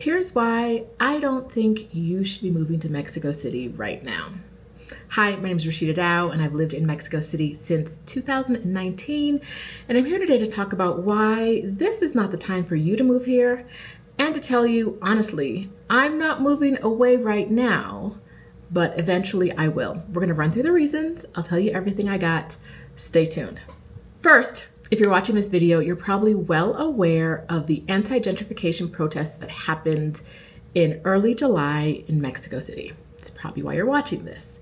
Here's why I don't think you should be moving to Mexico City right now. Hi, my name is Rashida Dow, and I've lived in Mexico City since 2019, and I'm here today to talk about why this is not the time for you to move here, and to tell you, honestly, I'm not moving away right now, but eventually I will. We're gonna run through the reasons. I'll tell you everything I got. Stay tuned. First, if you're watching this video, you're probably well aware of the anti-gentrification protests that happened in early July in Mexico City. It's probably why you're watching this.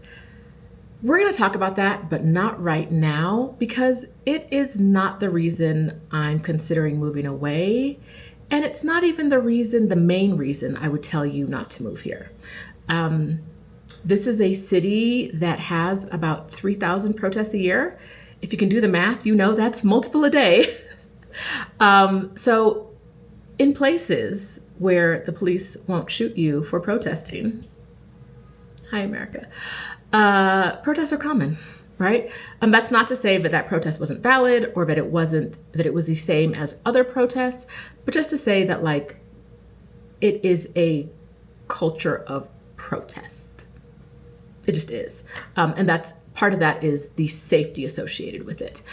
We're going to talk about that, but not right now, because it is not the reason I'm considering moving away. And it's not even the main reason I would tell you not to move here. This is a city that has about 3,000 protests a year. If you can do the math, you know that's multiple a day. So in places where the police won't shoot you for protesting, hi America, protests are common, right? That's not to say that protest wasn't valid or that it was the same as other protests, but just to say that it is a culture of protest. It just is. And that's part of that is the safety associated with it.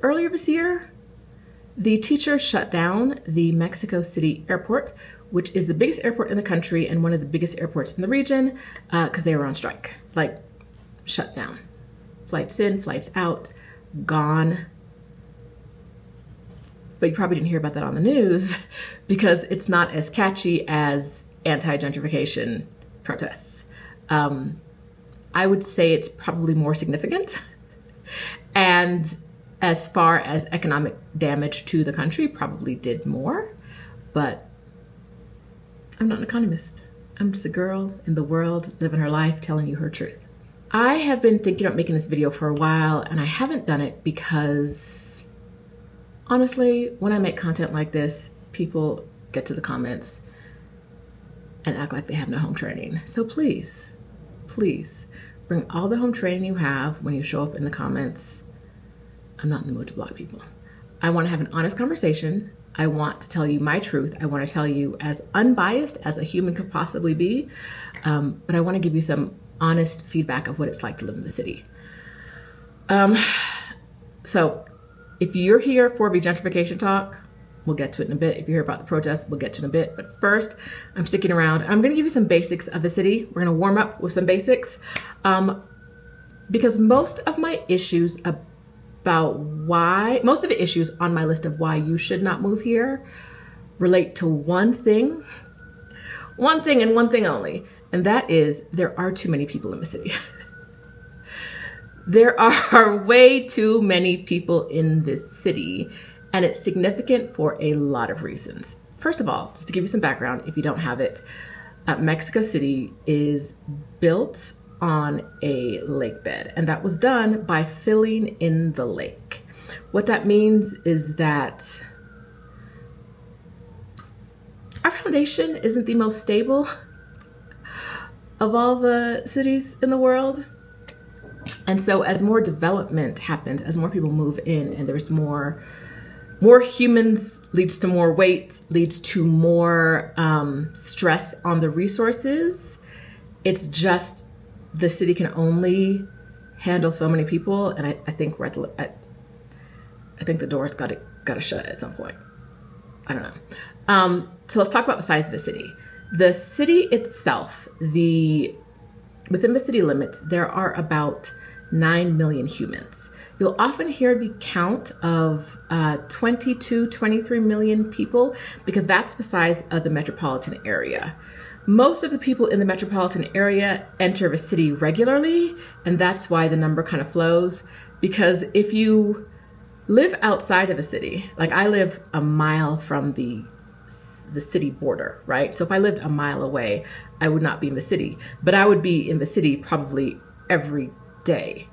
Earlier this year, the teachers shut down the Mexico City airport, which is the biggest airport in the country and one of the biggest airports in the region, because they were on strike, shut down. Flights in, flights out, gone. But you probably didn't hear about that on the news because it's not as catchy as anti-gentrification protests. I would say it's probably more significant. And as far as economic damage to the country, probably did more. But I'm not an economist. I'm just a girl in the world living her life, telling you her truth. I have been thinking about making this video for a while, and I haven't done it because, honestly, when I make content like this, people get to the comments and act like they have no home training. So please, please, bring all the home training you have when you show up in the comments. I'm not in the mood to block people. I want to have an honest conversation. I want to tell you my truth. I want to tell you as unbiased as a human could possibly be. But I want to give you some honest feedback of what it's like to live in the city. So if you're here for the gentrification talk, we'll get to it in a bit. If you hear about the protests, we'll get to it in a bit. But first, I'm sticking around. I'm going to give you some basics of the city. We're going to warm up with some basics. Because most of the issues on my list of why you should not move here relate to one thing and one thing only. And that is there are too many people in the city. There are way too many people in this city, and it's significant for a lot of reasons. First of all, just to give you some background, if you don't have it, Mexico City is built on a lake bed, and that was done by filling in the lake. What that means is that our foundation isn't the most stable of all the cities in the world. And so as more development happens, as more people move in and there's more humans, leads to more weight, leads to more stress on the resources. It's just the city can only handle so many people, and I think we're I think the door's got to shut at some point. I don't know. So let's talk about the size of the city. The city itself, within the city limits, there are about 9 million humans. You'll often hear the count of 22, 23 million people because that's the size of the metropolitan area. Most of the people in the metropolitan area enter the city regularly, and that's why the number kind of flows. Because if you live outside of a city, like I live a mile from the city border, right? So if I lived a mile away, I would not be in the city, but I would be in the city probably every day.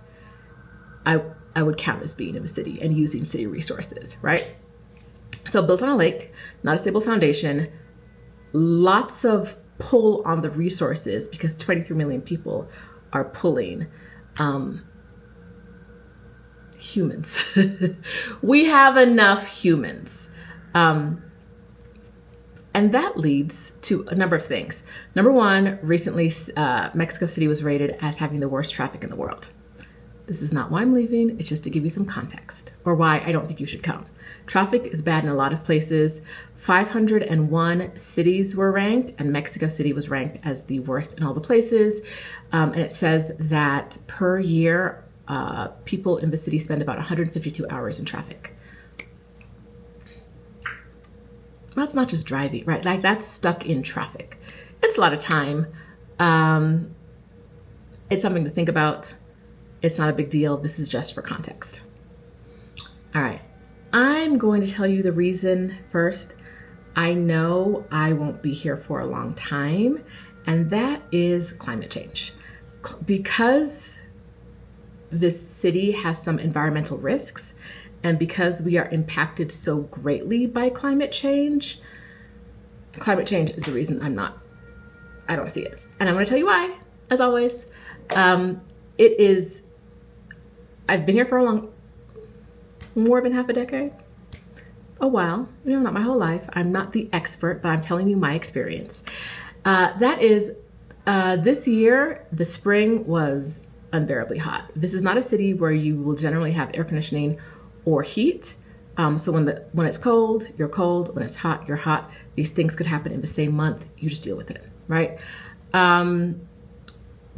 I would count as being in the city and using city resources, right? So built on a lake, not a stable foundation, lots of pull on the resources because 23 million people are pulling humans. We have enough humans. And And that leads to a number of things. Number one, recently, Mexico City was rated as having the worst traffic in the world. This is not why I'm leaving. It's just to give you some context, or why I don't think you should come. Traffic is bad in a lot of places. 501 cities were ranked, and Mexico City was ranked as the worst in all the places. And it says that per year, people in the city spend about 152 hours in traffic. That's not just driving, right? Like, that's stuck in traffic. It's a lot of time. It's something to think about. It's not a big deal. This is just for context. All right. I'm going to tell you the reason first. I know I won't be here for a long time, and that is climate change. Because this city has some environmental risks, and because we are impacted so greatly by climate change is the reason I don't see it. And I'm going to tell you why, as always. I've been here for more than half a decade, a while, not my whole life. I'm not the expert, but I'm telling you my experience. This year, the spring was unbearably hot. This is not a city where you will generally have air conditioning or heat. So when it's cold, you're cold. When it's hot, you're hot. These things could happen in the same month. You just deal with it, right? The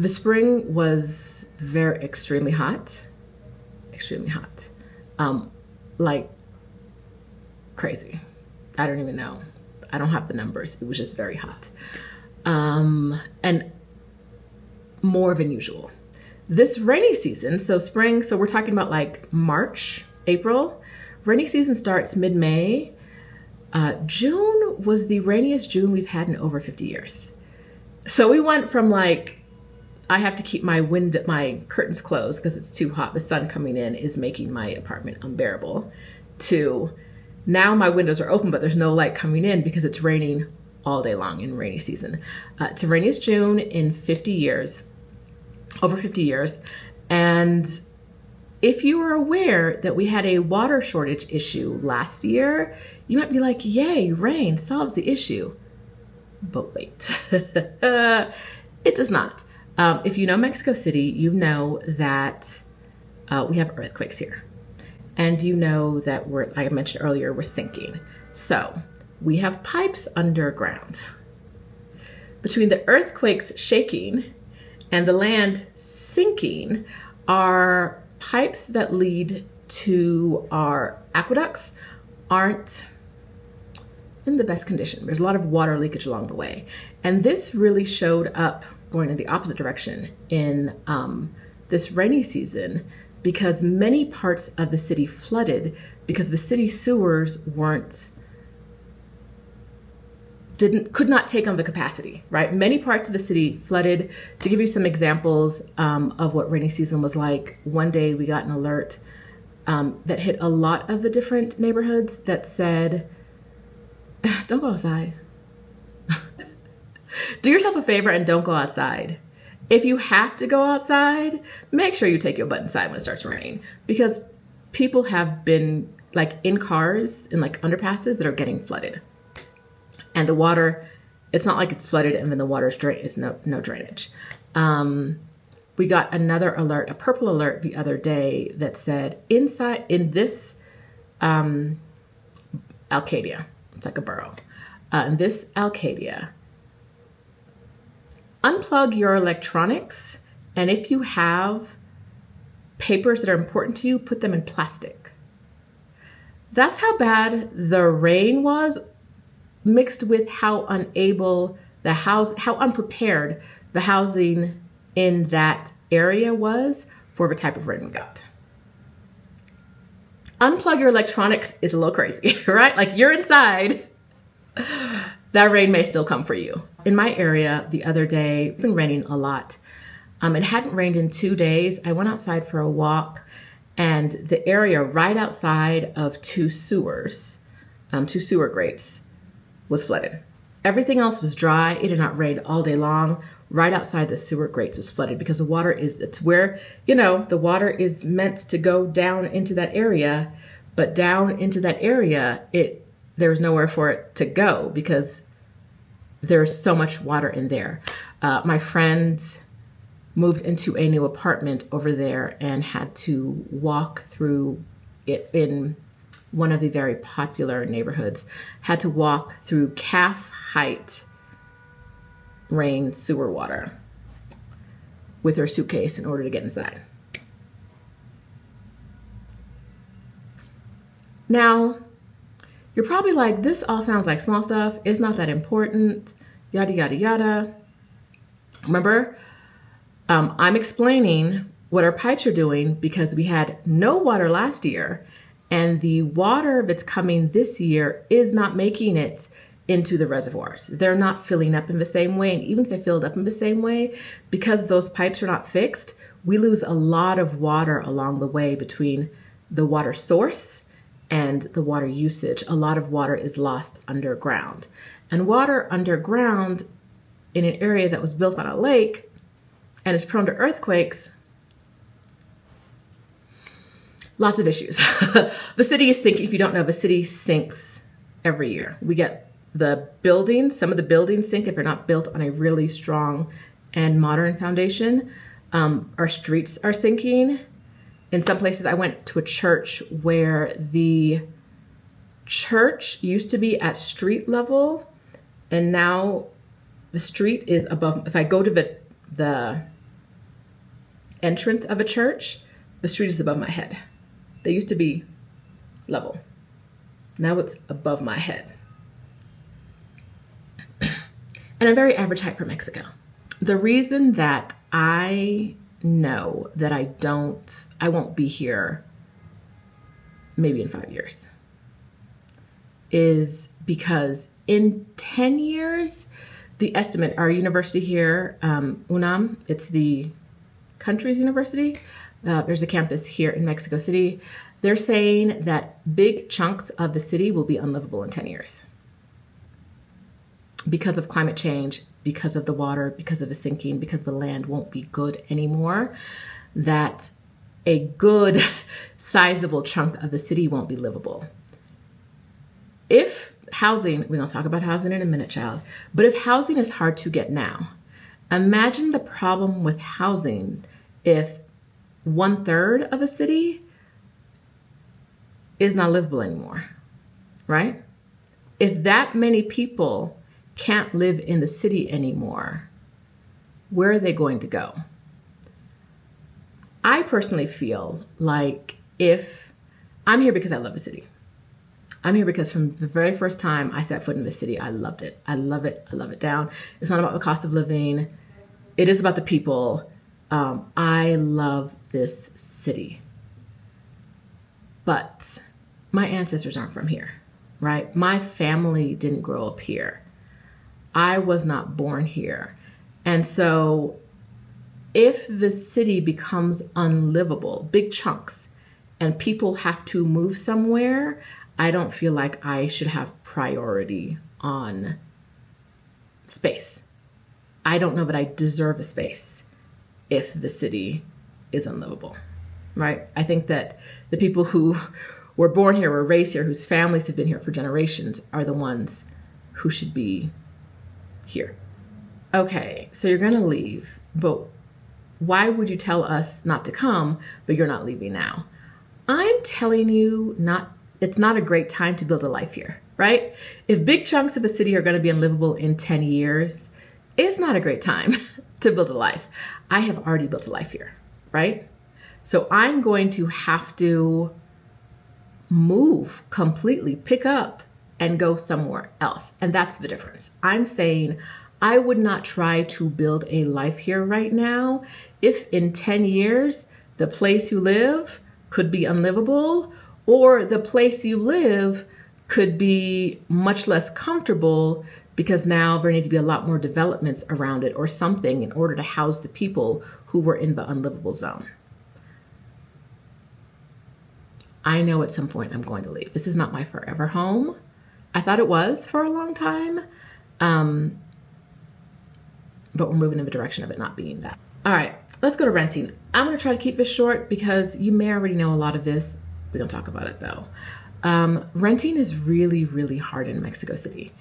spring was extremely hot. Like crazy. I don't even know. I don't have the numbers. It was just very hot. And more than usual. This rainy season, so spring, so we're talking about like March, April. Rainy season starts mid-May. June was the rainiest June we've had in over 50 years. So we went from like, I have to keep my curtains closed because it's too hot. The sun coming in is making my apartment unbearable, to now my windows are open, but there's no light coming in because it's raining all day long in rainy season. To rainiest June in 50 years, over 50 years. And if you are aware that we had a water shortage issue last year, you might be like, yay, rain solves the issue. But wait, it does not. If you know Mexico City, you know that we have earthquakes here. And you know that like I mentioned earlier, we're sinking. So we have pipes underground. Between the earthquakes shaking and the land sinking are pipes that lead to our aqueducts aren't in the best condition. There's a lot of water leakage along the way. And this really showed up going in the opposite direction in this rainy season, because many parts of the city flooded because the city sewers could not take on the capacity, right? Many parts of the city flooded. To give you some examples of what rainy season was like, one day we got an alert that hit a lot of the different neighborhoods that said, don't go outside. Do yourself a favor and don't go outside. If you have to go outside, make sure you take your butt inside when it starts raining, because people have been like in cars in like underpasses that are getting flooded. And the water, it's not like it's flooded and then the water's is no drainage. We got another alert, a purple alert the other day that said inside in this Alcadia, it's like a borough, in this Alcadia, unplug your electronics, and if you have papers that are important to you, put them in plastic. That's how bad the rain was, mixed with how unprepared the housing in that area was for the type of rain we got. Unplug your electronics is a little crazy, right? Like, you're inside, that rain may still come for you. In my area the other day, it's been raining a lot. It hadn't rained in 2 days. I went outside for a walk, and the area right outside of two sewer grates was flooded. Everything else was dry. It had not rained all day long. Right outside the sewer grates was flooded because the water it's where, the water is meant to go down into that area, but down into that area, there's nowhere for it to go because there's so much water in there. My friend moved into a new apartment over there and had to walk through it in one of the very popular neighborhoods, had to walk through calf height rain sewer water with her suitcase in order to get inside. Now, you're probably like, this all sounds like small stuff. It's not that important, yada, yada, yada. Remember, I'm explaining what our pipes are doing because we had no water last year, and the water that's coming this year is not making it into the reservoirs. They're not filling up in the same way. And even if they filled up in the same way, because those pipes are not fixed, we lose a lot of water along the way between the water source and the water usage. A lot of water is lost underground. And water underground in an area that was built on a lake and is prone to earthquakes, lots of issues. The city is sinking. If you don't know, the city sinks every year. We get the buildings, some of the buildings sink if they're not built on a really strong and modern foundation. Our streets are sinking. In some places, I went to a church where the church used to be at street level, and now the street is above. If I go to the entrance of a church, the street is above my head. They used to be level. Now it's above my head. And I'm very average height for Mexico. The reason that I know that I won't be here maybe in 5 years is because in 10 years, the estimate, our university here, UNAM, it's the country's university. There's a campus here in Mexico City. They're saying that big chunks of the city will be unlivable in 10 years because of climate change, because of the water, because of the sinking, because the land won't be good anymore, that a good sizable chunk of the city won't be livable. If housing, we're going to talk about housing in a minute, child, but if housing is hard to get now, imagine the problem with housing if 1/3 of a city is not livable anymore, right? If that many people can't live in the city anymore, where are they going to go? I personally feel like if I'm here because I love the city. I'm here because from the very first time I set foot in the city, I loved it. I love it. I love it down. It's not about the cost of living. It is about the people. I love this city. But my ancestors aren't from here, right? My family didn't grow up here. I was not born here. And so if the city becomes unlivable, big chunks, and people have to move somewhere, I don't feel like I should have priority on space. I don't know that I deserve a space if the city is unlivable, right? I think that the people who were born here, were raised here, whose families have been here for generations are the ones who should be here. Okay, so you're gonna leave, but why would you tell us not to come, but you're not leaving now? I'm telling you, it's not a great time to build a life here, right? If big chunks of a city are gonna be unlivable in 10 years, it's not a great time to build a life. I have already built a life here, right? So I'm going to have to move completely, pick up and go somewhere else. And that's the difference. I'm saying I would not try to build a life here right now if in 10 years, the place you live could be unlivable, or the place you live could be much less comfortable because now there need to be a lot more developments around it or something in order to house the people who were in the unlivable zone. I know at some point I'm going to leave. This is not my forever home. I thought it was for a long time, but we're moving in the direction of it not being that. All right, let's go to renting. I'm gonna try to keep this short because you may already know a lot of this. We're gonna talk about it though. Renting is really, really hard in Mexico City.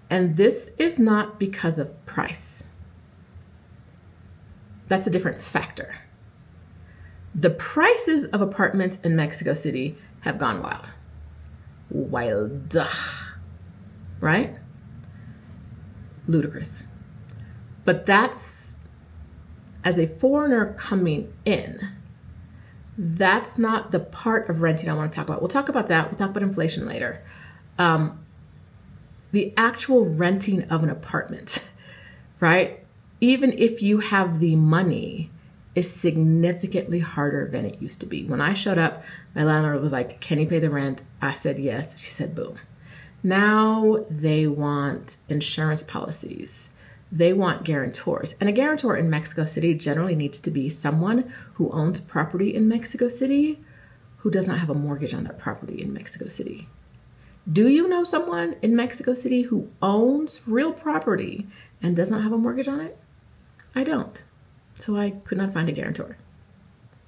And this is not because of price. That's a different factor. The prices of apartments in Mexico City have gone wild. Wild, right? Ludicrous. But that's, as a foreigner coming in, that's not the part of renting I want to talk about. We'll talk about that. We'll talk about inflation later. The actual renting of an apartment, right? Even if you have the money, is significantly harder than it used to be. When I showed up, my landlord was like, "Can you pay the rent?" I said yes. She said, boom. Now they want insurance policies. They want guarantors. And a guarantor in Mexico City generally needs to be someone who owns property in Mexico City who does not have a mortgage on their property in Mexico City. Do you know someone in Mexico City who owns real property and does not have a mortgage on it? I don't. So I could not find a guarantor.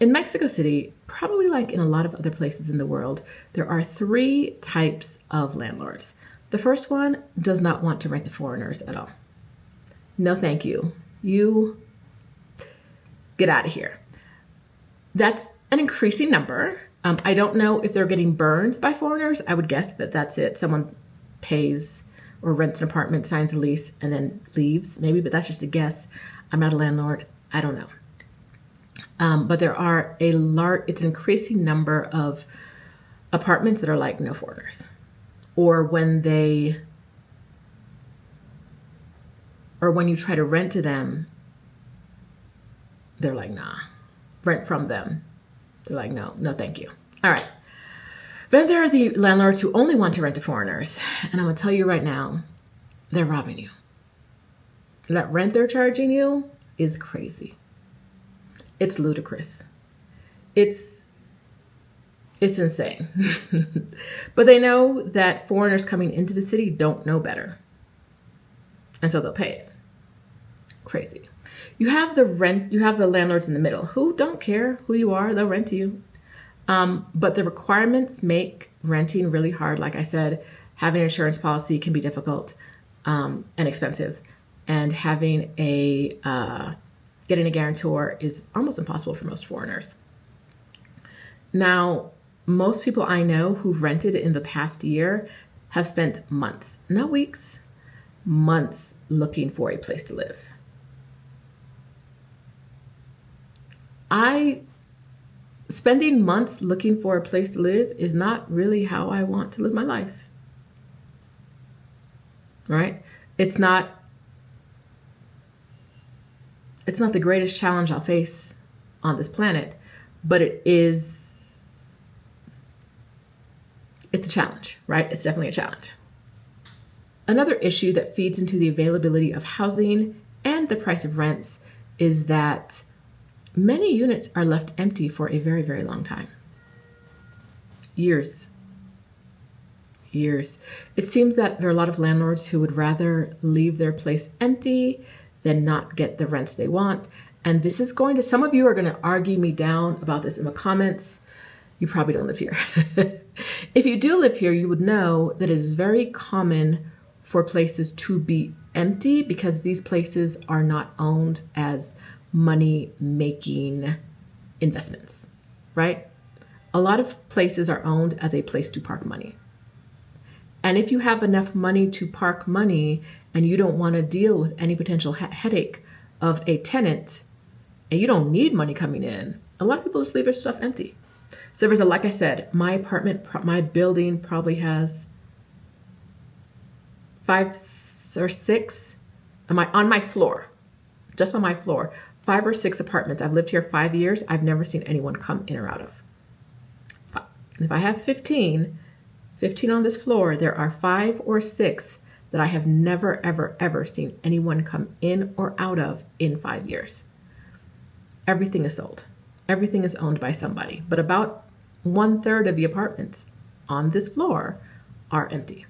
In Mexico City, probably like in a lot of other places in the world, there are 3 types of landlords. The first one does not want to rent to foreigners at all. No, thank you. You get out of here. That's an increasing number. I don't know if they're getting burned by foreigners. I would guess that that's it. Someone pays or rents an apartment, signs a lease, and then leaves, maybe, but that's just a guess. I'm not a landlord. I don't know. But there are it's an increasing number of apartments that are like no foreigners. Or when you try to rent to them, they're like, nah. Rent from them. They're like, no, thank you. All right. Then there are the landlords who only want to rent to foreigners. And I'm going to tell you right now, they're robbing you. That rent they're charging you is crazy. It's ludicrous. It's insane. But they know that foreigners coming into the city don't know better. And so they'll pay it. Crazy. You have the landlords in the middle who don't care who you are, they'll rent to you. But the requirements make renting really hard. Like I said, having an insurance policy can be difficult and expensive. And getting a guarantor is almost impossible for most foreigners. Now, most people I know who've rented in the past year have spent months, not weeks, months looking for a place to live. Spending months looking for a place to live is not really how I want to live my life. Right? It's not the greatest challenge I'll face on this planet, but it's a challenge, right? It's definitely a challenge. Another issue that feeds into the availability of housing and the price of rents is that many units are left empty for a very, very long time. Years. It seems that there are a lot of landlords who would rather leave their place empty than not get the rents they want. And some of you are going to argue me down about this in the comments. You probably don't live here. If you do live here, you would know that it is very common for places to be empty because these places are not owned as money-making investments, right? A lot of places are owned as a place to park money. And if you have enough money to park money and you don't want to deal with any potential headache of a tenant and you don't need money coming in, a lot of people just leave their stuff empty. So like I said, my building probably has 5 or 6 on my floor, just on my floor, 5 or 6 apartments. I've lived here 5 years. I've never seen anyone come in or out of. If I have 15 on this floor, there are 5 or 6 that I have never, ever, ever seen anyone come in or out of in 5 years. Everything is sold. Everything is owned by somebody. But about 1/3 of the apartments on this floor are empty.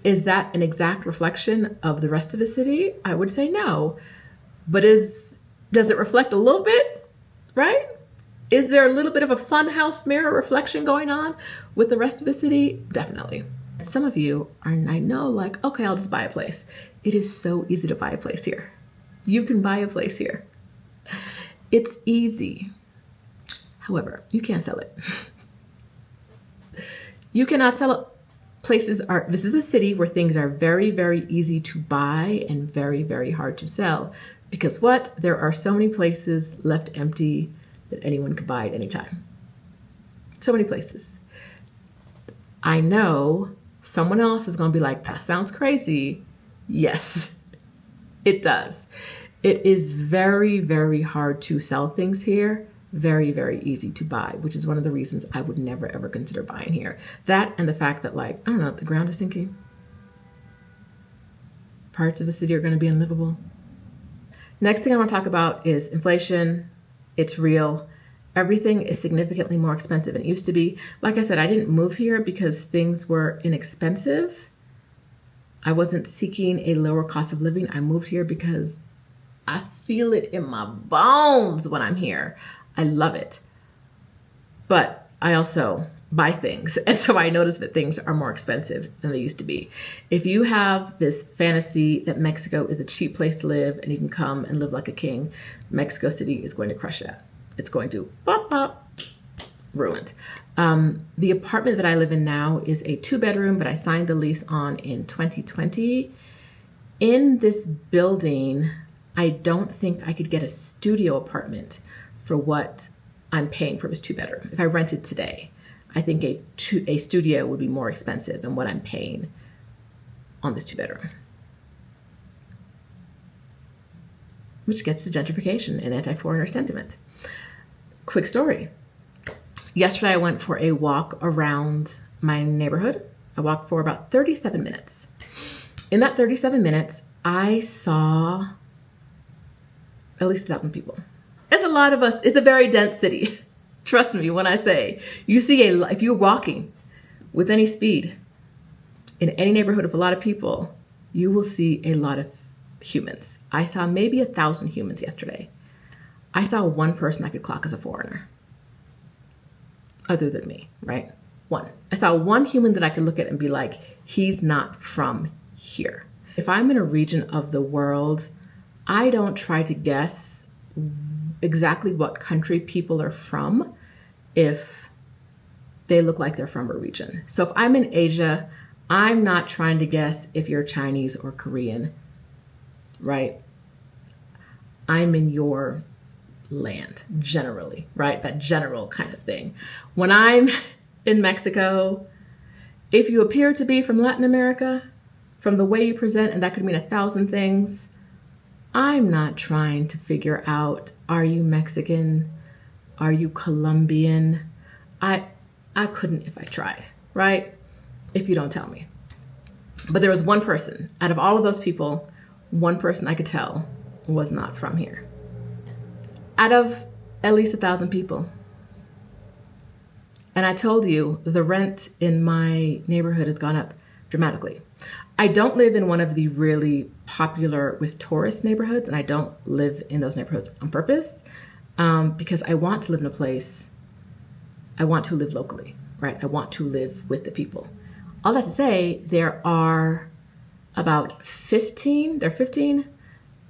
Is that an exact reflection of the rest of the city? I would say no. But does it reflect a little bit, right? Is there a little bit of a funhouse mirror reflection going on with the rest of the city? Definitely. Some of you are, I know, like, okay, I'll just buy a place. It is so easy to buy a place here. You can buy a place here. It's easy. However, you can't sell it. You cannot sell it. This is a city where things are very, very easy to buy and very, very hard to sell. Because what? There are so many places left empty that anyone could buy at any time. So many places. I know someone else is going to be like, that sounds crazy. Yes, it does. It is very, very hard to sell things here. Very, very easy to buy, which is one of the reasons I would never, ever consider buying here. That and the fact that, like, I don't know, the ground is sinking. Parts of the city are going to be unlivable. Next thing I want to talk about is inflation. It's real. Everything is significantly more expensive than it used to be. Like I said, I didn't move here because things were inexpensive. I wasn't seeking a lower cost of living. I moved here because I feel it in my bones when I'm here. I love it. But I also buy things. And so I notice that things are more expensive than they used to be. If you have this fantasy that Mexico is a cheap place to live and you can come and live like a king, Mexico City is going to crush that. It's going to ruined. The apartment that I live in now is a 2-bedroom, but I signed the lease on in 2020. In this building, I don't think I could get a studio apartment for what I'm paying for this 2-bedroom. If I rented today, I think a studio would be more expensive than what I'm paying on this 2-bedroom. Which gets to gentrification and anti-foreigner sentiment. Quick story. Yesterday, I went for a walk around my neighborhood. I walked for about 37 minutes. In that 37 minutes, I saw at least 1,000 people. It's a lot of us. It's a very dense city. Trust me when I say you see if you're walking with any speed in any neighborhood of a lot of people, you will see a lot of humans. I saw maybe 1,000 humans yesterday. I saw one person I could clock as a foreigner. Other than me, right? One. I saw one human that I could look at and be like, he's not from here. If I'm in a region of the world, I don't try to guess exactly what country people are from if they look like they're from a region. So if I'm in Asia, I'm not trying to guess if you're Chinese or Korean, right? I'm in your land, generally, right? That general kind of thing. When I'm in Mexico, if you appear to be from Latin America, from the way you present, and that could mean 1,000 things, I'm not trying to figure out, are you Mexican? Are you Colombian? I couldn't if I tried, right? If you don't tell me. But there was one person, out of all of those people, one person I could tell was not from here. Out of at least 1,000 people. And I told you, the rent in my neighborhood has gone up dramatically. I don't live in one of the really popular with tourist neighborhoods, and I don't live in those neighborhoods on purpose because I want to live in a place, I want to live locally, right? I want to live with the people. All that to say, there are about 15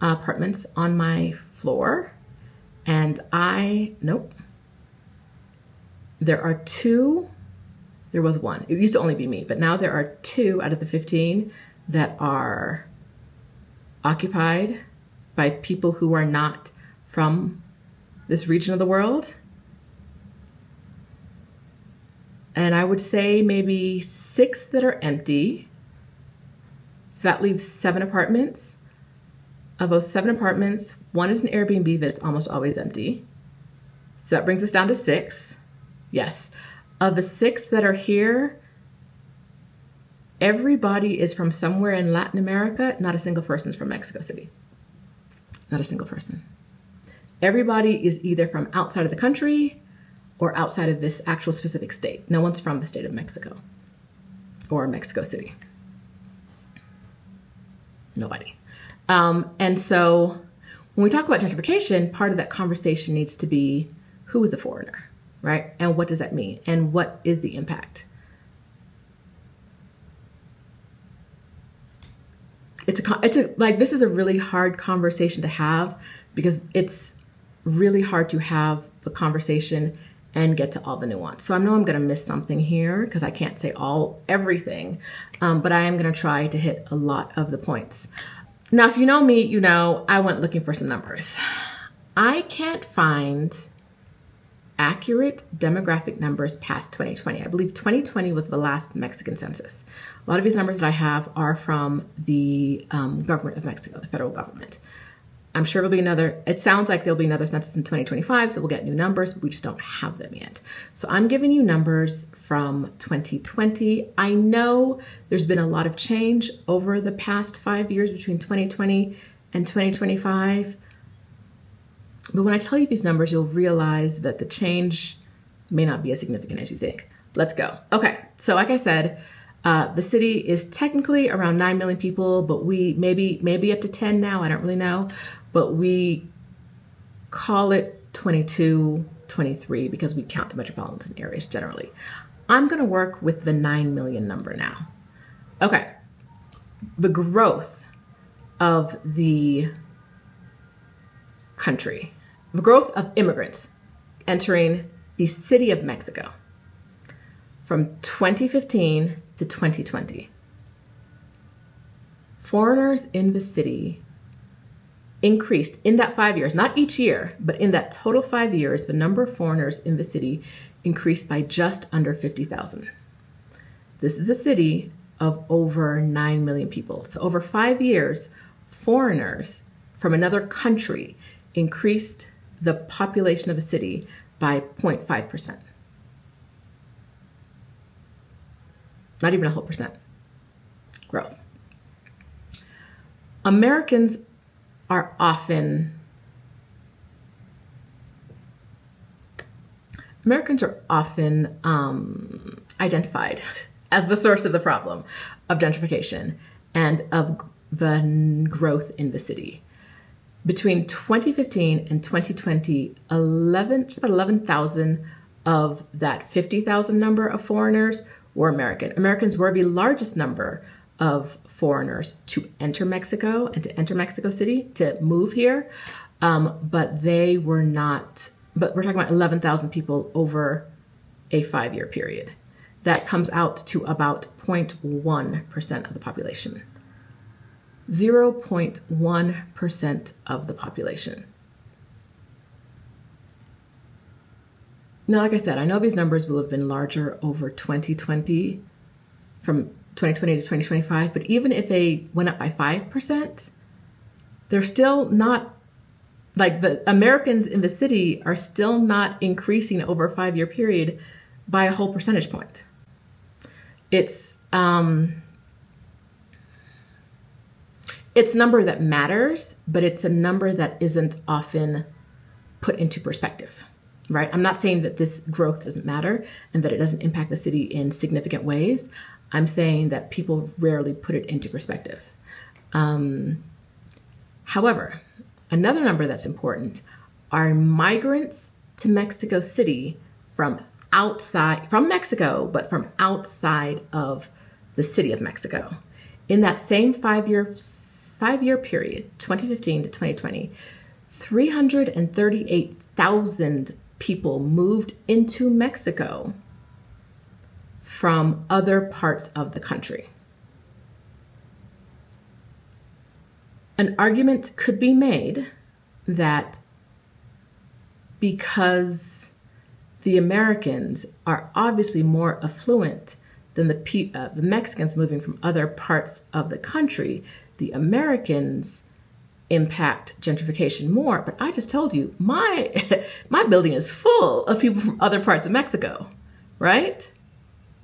apartments on my floor, and there are 2. There was 1. It used to only be me, but now there are 2 out of the 15 that are occupied by people who are not from this region of the world. And I would say maybe 6 that are empty. So that leaves 7 apartments. Of those 7 apartments, 1 is an Airbnb that's almost always empty. So that brings us down to 6. Yes. Of the 6 that are here, everybody is from somewhere in Latin America. Not a single person is from Mexico City. Not a single person. Everybody is either from outside of the country or outside of this actual specific state. No one's from the state of Mexico or Mexico City. Nobody. And so when we talk about gentrification, part of that conversation needs to be, who is a foreigner? Right? And what does that mean? And what is the impact? this is a really hard conversation to have because it's really hard to have the conversation and get to all the nuance. So I know I'm going to miss something here because I can't say everything, but I am going to try to hit a lot of the points. Now, if you know me, you know I went looking for some numbers. I can't find accurate demographic numbers past 2020. I believe 2020 was the last Mexican census. A lot of these numbers that I have are from the government of Mexico, the federal government. I'm sure it sounds like there'll be another census in 2025, so we'll get new numbers, but we just don't have them yet. So I'm giving you numbers from 2020. I know there's been a lot of change over the past 5 years between 2020 and 2025. But when I tell you these numbers, you'll realize that the change may not be as significant as you think. Let's go. Okay, so like I said, the city is technically around 9 million people, but we maybe up to 10 now, I don't really know. But we call it 22, 23 because we count the metropolitan areas generally. I'm going to work with the 9 million number now. Okay, the growth of the country, the growth of immigrants entering the city of Mexico from 2015 to 2020. Foreigners in the city increased in that 5 years, not each year, but in that total 5 years, the number of foreigners in the city increased by just under 50,000. This is a city of over 9 million people. So over 5 years, foreigners from another country increased the population of a city by 0.5%. Not even a whole percent growth. Americans are often identified as the source of the problem of gentrification and of the growth in the city. Between 2015 and 2020, just about 11,000 of that 50,000 number of foreigners were American. Americans were the largest number of foreigners to enter Mexico and to enter Mexico City, to move here. But they were not, but we're talking about 11,000 people over a 5-year period. That comes out to about 0.1% of the population. 0.1% of the population. Now, like I said, I know these numbers will have been larger over 2020, from 2020 to 2025, but even if they went up by 5%, they're still not, like the Americans in the city are still not increasing over a 5-year period by a whole percentage point. It's a number that matters, but it's a number that isn't often put into perspective, right? I'm not saying that this growth doesn't matter and that it doesn't impact the city in significant ways. I'm saying that people rarely put it into perspective. However, another number that's important are migrants to Mexico City from Mexico, but from outside of the city of Mexico. In that same 5-year period, 2015 to 2020, 338,000 people moved into Mexico from other parts of the country. An argument could be made that because the Americans are obviously more affluent than the Mexicans moving from other parts of the country, the Americans impact gentrification more. But I just told you, my building is full of people from other parts of Mexico, right?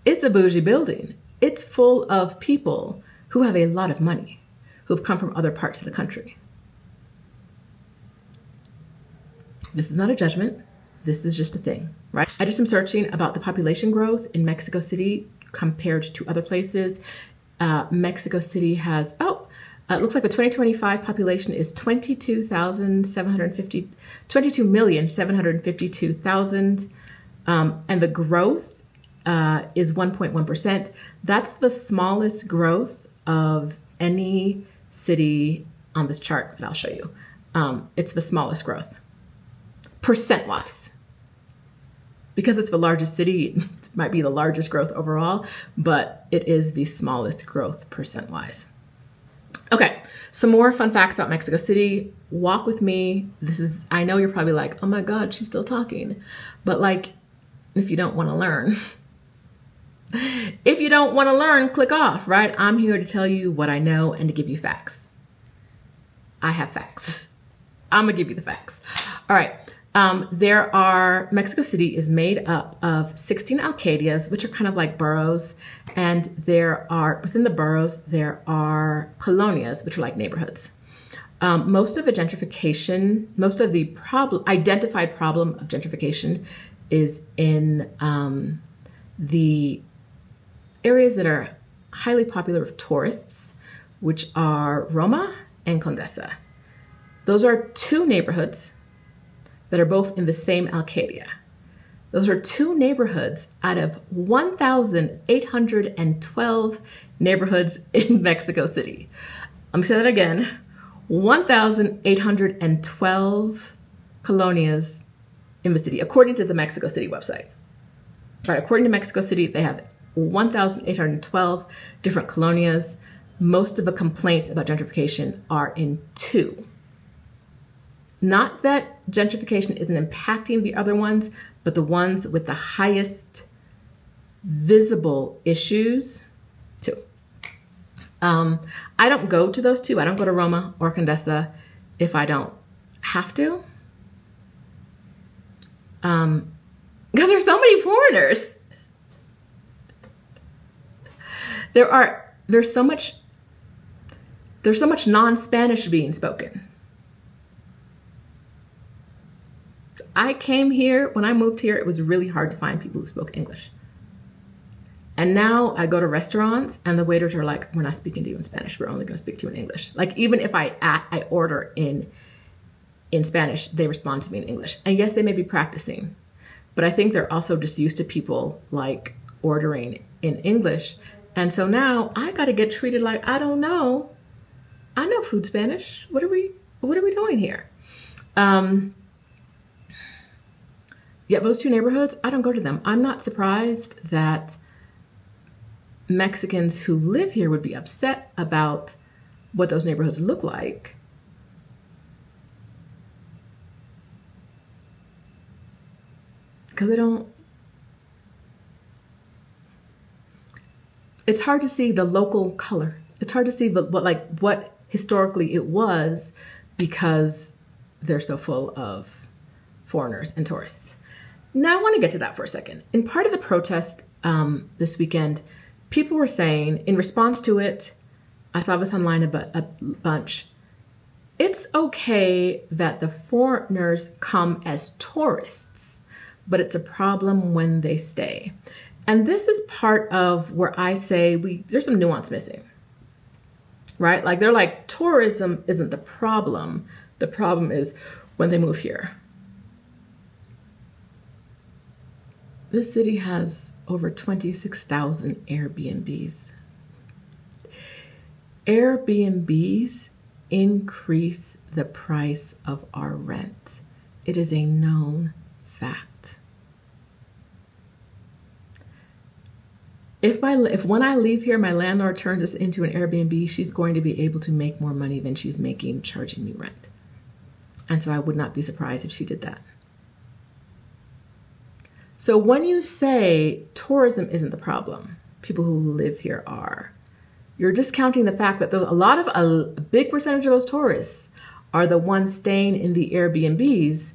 It's a bougie building. It's full of people who have a lot of money, who've come from other parts of the country. This is not a judgment. This is just a thing, right? I did some searching about the population growth in Mexico City compared to other places. Mexico City has, it looks like the 2025 population is 22,752,000. And the growth is 1.1%. That's the smallest growth of any city on this chart that I'll show you. It's the smallest growth, percent-wise. Because it's the largest city, it might be the largest growth overall, but it is the smallest growth percent-wise. Okay, some more fun facts about Mexico City. Walk with me. I know you're probably like, oh my God, she's still talking. But like, if you don't want to learn, click off, right? I'm here to tell you what I know and to give you facts. I have facts. I'm gonna give you the facts. All right. Mexico City is made up of 16 alcaldias, which are kind of like boroughs. And within the boroughs, there are colonias, which are like neighborhoods. Most of the identified problem of gentrification is in the areas that are highly popular with tourists, which are Roma and Condesa. Those are two neighborhoods that are both in the same alcaldia. Those are two neighborhoods out of 1,812 neighborhoods in Mexico City. I'm gonna say that again. 1,812 colonias in the city, according to the Mexico City website. All right, according to Mexico City, they have 1,812 different colonias. Most of the complaints about gentrification are in two. Not that gentrification isn't impacting the other ones, but the ones with the highest visible issues, too. I don't go to those two. I don't go to Roma or Condesa if I don't have to. Because there's so many foreigners. There's so much non-Spanish being spoken. When I moved here, it was really hard to find people who spoke English. And now I go to restaurants and the waiters are like, we're not speaking to you in Spanish. We're only going to speak to you in English. Like, even if I order in Spanish, they respond to me in English. And yes, they may be practicing, but I think they're also just used to people like ordering in English. And so now I got to get treated like, I don't know. I know food Spanish. What are we doing here? Yeah, those two neighborhoods, I don't go to them. I'm not surprised that Mexicans who live here would be upset about what those neighborhoods look like. Because it's hard to see the local color. It's hard to see what historically it was, because they're so full of foreigners and tourists. Now I want to get to that for a second. In part of the protest this weekend, people were saying, in response to it, I saw this online a bunch, it's okay that the foreigners come as tourists, but it's a problem when they stay. And this is part of where I say there's some nuance missing, right? Like, they're like, tourism isn't the problem. The problem is when they move here. This city has over 26,000 Airbnbs. Airbnbs increase the price of our rent. It is a known fact. If when I leave here, my landlord turns this into an Airbnb, she's going to be able to make more money than she's making charging me rent. And so I would not be surprised if she did that. So when you say tourism isn't the problem, people who live here are, you're discounting the fact that a big percentage of those tourists are the ones staying in the Airbnbs,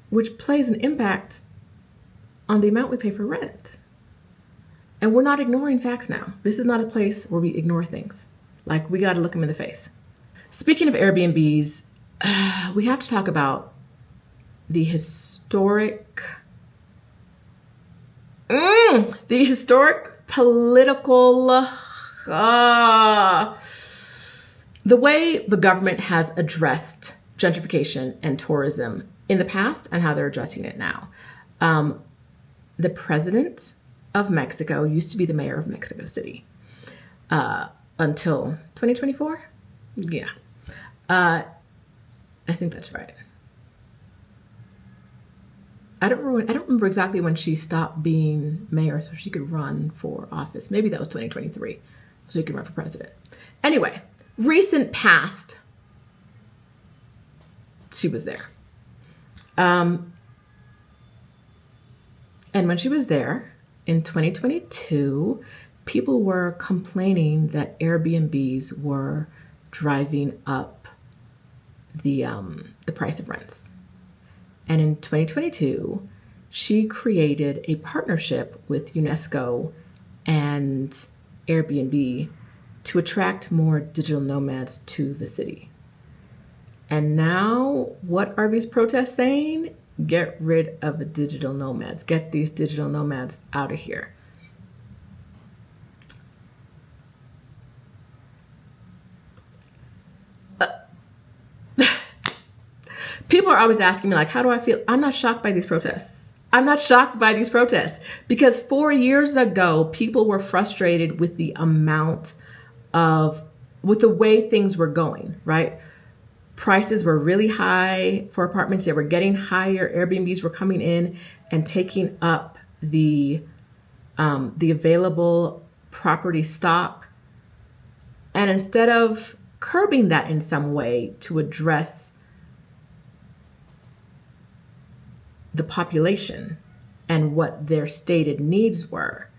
which plays an impact on the amount we pay for rent. And we're not ignoring facts now. This is not a place where we ignore things. Like, we got to look them in the face. Speaking of Airbnbs, we have to talk about the historic political, the way the government has addressed gentrification and tourism in the past and how they're addressing it now. The president of Mexico used to be the mayor of Mexico City. until 2024. Yeah. I think that's right. I don't remember exactly when she stopped being mayor so she could run for office. Maybe that was 2023, so she could run for president. Anyway, recent past, she was there. And when she was there in 2022, people were complaining that Airbnbs were driving up the price of rents. And in 2022, she created a partnership with UNESCO and Airbnb to attract more digital nomads to the city. And now, what are these protests saying? Get rid of the digital nomads. Get these digital nomads out of here. People are always asking me, like, how do I feel? I'm not shocked by these protests. I'm not shocked by these protests because 4 years ago, people were frustrated with the with the way things were going, right? Prices were really high for apartments. They were getting higher. Airbnbs were coming in and taking up the available property stock. And instead of curbing that in some way to address the population and what their stated needs were,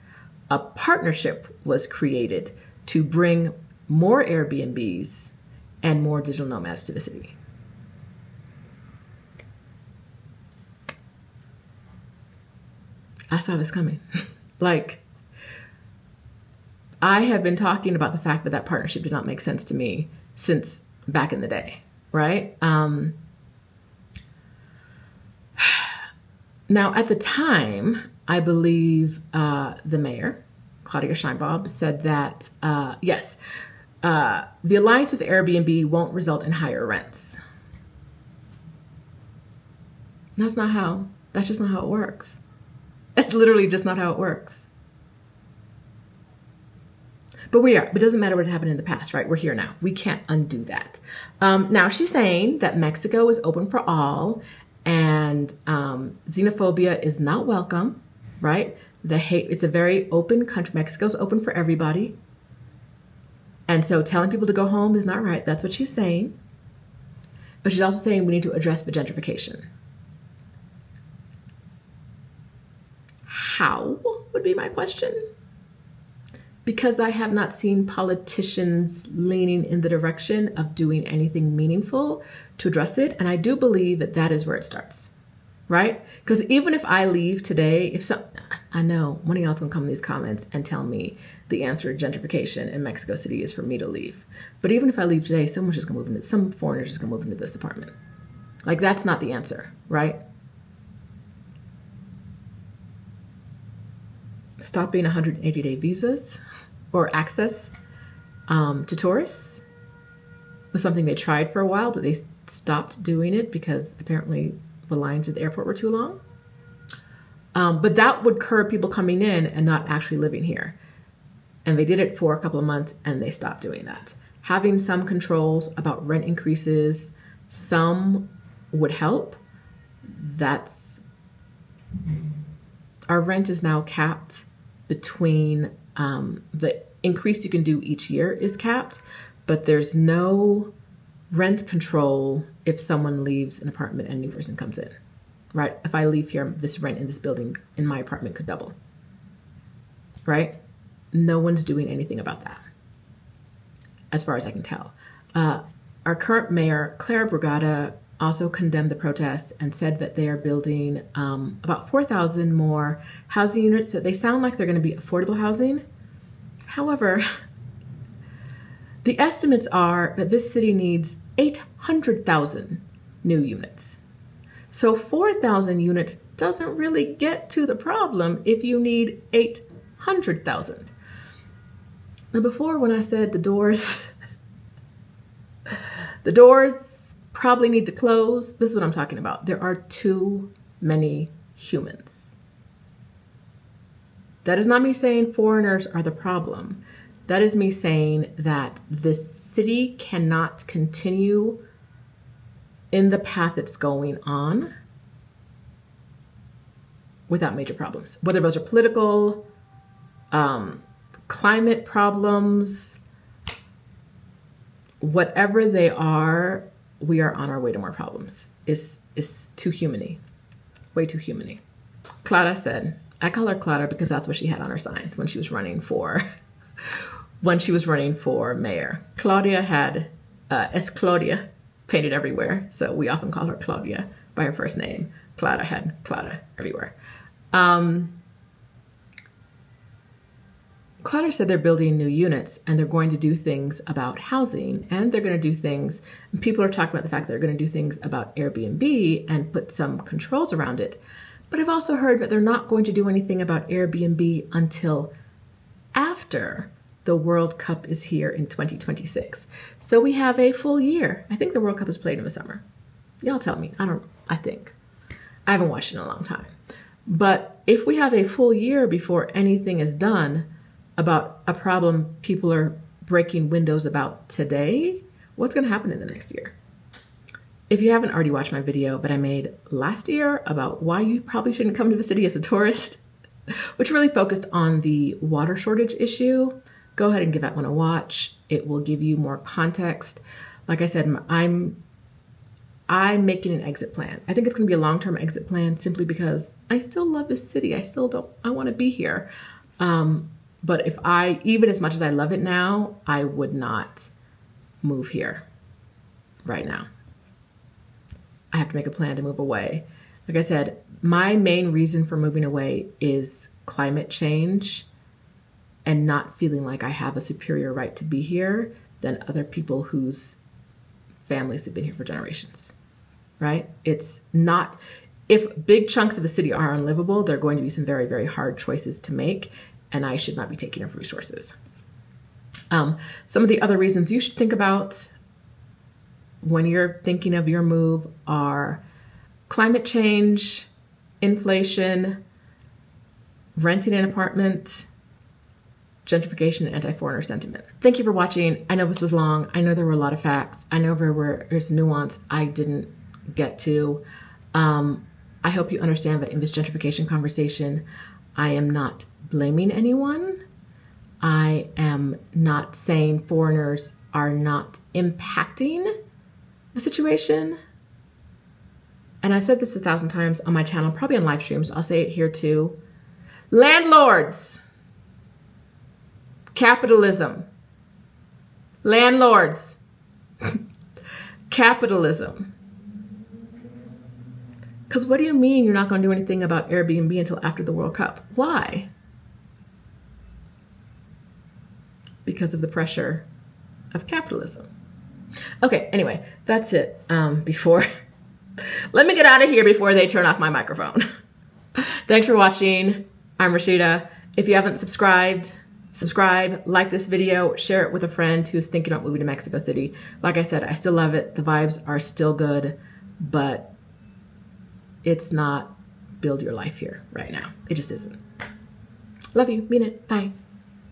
a partnership was created to bring more Airbnbs and more digital nomads to the city. I saw this coming. Like, I have been talking about the fact that that partnership did not make sense to me since back in the day, right? Now, at the time, I believe the mayor, Claudia Sheinbaum, said that, yes, the alliance with Airbnb won't result in higher rents. That's just not how it works. That's literally just not how it works. But it doesn't matter what happened in the past, right? We're here now. We can't undo that. Now she's saying that Mexico is open for all and xenophobia is not welcome, right? It's a very open country. Mexico's open for everybody. And so telling people to go home is not right. That's what she's saying. But she's also saying we need to address the gentrification. How would be my question? Because I have not seen politicians leaning in the direction of doing anything meaningful to address it. And I do believe that that is where it starts, right? Because even if I leave today, I know one of y'all's gonna come in these comments and tell me the answer to gentrification in Mexico City is for me to leave. But even if I leave today, some foreigners just gonna move into this apartment. Like, that's not the answer, right? Stop being 180-day visas or access to tourists was something they tried for a while, but they stopped doing it because apparently the lines at the airport were too long. But that would curb people coming in and not actually living here. And they did it for a couple of months and they stopped doing that. Having some controls about rent increases, some would help. Our rent is now capped between the increase you can do each year is capped, but there's no rent control if someone leaves an apartment and a new person comes in, right? If I leave here, this rent in this building in my apartment could double, right? No one's doing anything about that, as far as I can tell. Our current mayor, Clara Brugada, also condemned the protests and said that they are building about 4,000 more housing units. So they sound like they're going to be affordable housing. However, the estimates are that this city needs 800,000 new units. So 4,000 units doesn't really get to the problem if you need 800,000. Now, before, when I said the doors probably need to close, this is what I'm talking about. There are too many humans. That is not me saying foreigners are the problem. That is me saying that this city cannot continue in the path it's going on without major problems, whether those are political, climate problems, whatever they are, we are on our way to more problems. It's too humany, way too humany. Clara said, I call her Clara because that's what she had on her signs when she was running for mayor. Claudia had Es Claudia painted everywhere, so we often call her Claudia by her first name. Clara had Clara everywhere. Clara said they're building new units and they're going to do things about housing, and they're going to do things, and people are talking about the fact that they're going to do things about Airbnb and put some controls around it. But I've also heard that they're not going to do anything about Airbnb until after the World Cup is here in 2026. So we have a full year. I think the World Cup is played in the summer. Y'all tell me. I think. I haven't watched it in a long time. But if we have a full year before anything is done about a problem people are breaking windows about today, what's going to happen in the next year? If you haven't already watched my video that I made last year about why you probably shouldn't come to the city as a tourist, which really focused on the water shortage issue, go ahead and give that one a watch. It will give you more context. Like I said, I'm making an exit plan. I think it's going to be a long-term exit plan simply because I still love this city. I want to be here. But even as much as I love it now, I would not move here right now. I have to make a plan to move away. Like I said, my main reason for moving away is climate change and not feeling like I have a superior right to be here than other people whose families have been here for generations, right? It's not, if big chunks of a city are unlivable, there are going to be some very, very hard choices to make, and I should not be taking up resources. Some of the other reasons you should think about when you're thinking of your move are climate change, inflation, renting an apartment, gentrification, and anti-foreigner sentiment. Thank you for watching. I know this was long. I know there were a lot of facts. I know there's nuance I didn't get to. I hope you understand that in this gentrification conversation, I am not blaming anyone. I am not saying foreigners are not impacting the situation. And I've said this 1,000 times on my channel, probably on live streams. I'll say it here too. Landlords. Capitalism. Landlords. Capitalism. Because what do you mean you're not going to do anything about Airbnb until after the World Cup? Why? Because of the pressure of capitalism. Okay, anyway, that's it. Let me get out of here before they turn off my microphone. Thanks for watching. I'm Rashida. If you haven't subscribed, subscribe, like this video, share it with a friend who's thinking about moving to Mexico City. Like I said, I still love it. The vibes are still good, but it's not build your life here right now. It just isn't. Love you. Mean it. Bye.